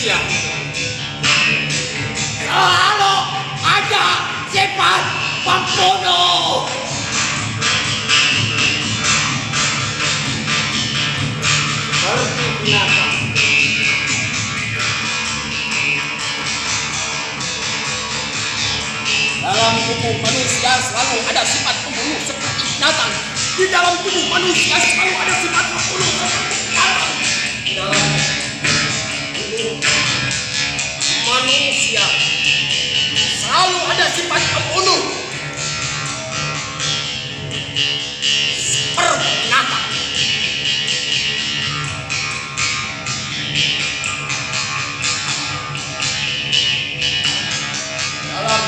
manusia selalu ada sifat pembunuh. Seperti binatang. Dalam tubuh manusia selalu ada sifat pembunuh seperti binatang. Di dalam tubuh manusia selalu ada sifat pembunuh seperti binatang. Di dalam tubuh manusia selalu ada sifat pembunuh seperti binatang. Dalam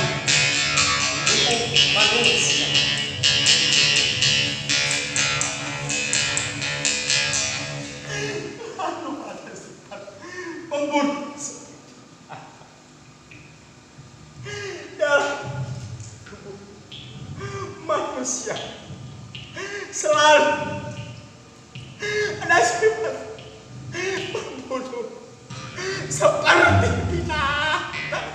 tubuh manusia ada sifat pembunuh. Dalam tubuh manusia selalu ada sifat pembunuh seperti binatang.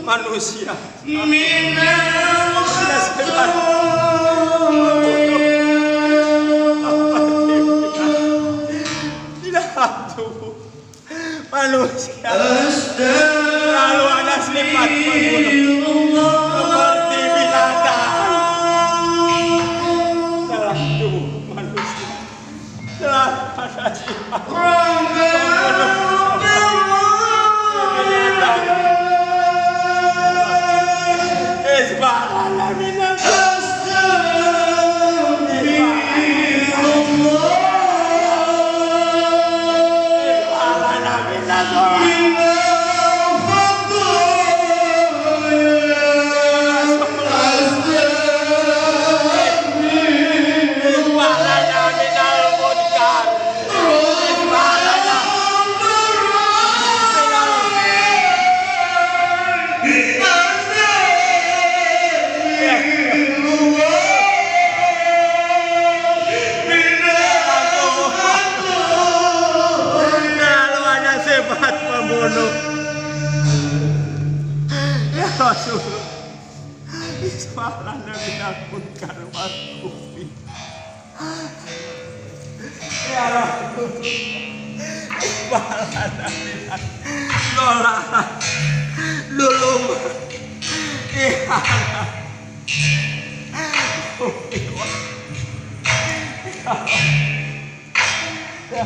Manusia manusia selalu ada sifat pembunuh seperti binatang. Dalam tubuh manusia selalu ada sifat pembunuh seperti binatang. Ya Rasulullah, ismalana minakun karmat kufi. Ya Rasulullah, ismalana minakun nolak dulu. Ihana kufi. Ya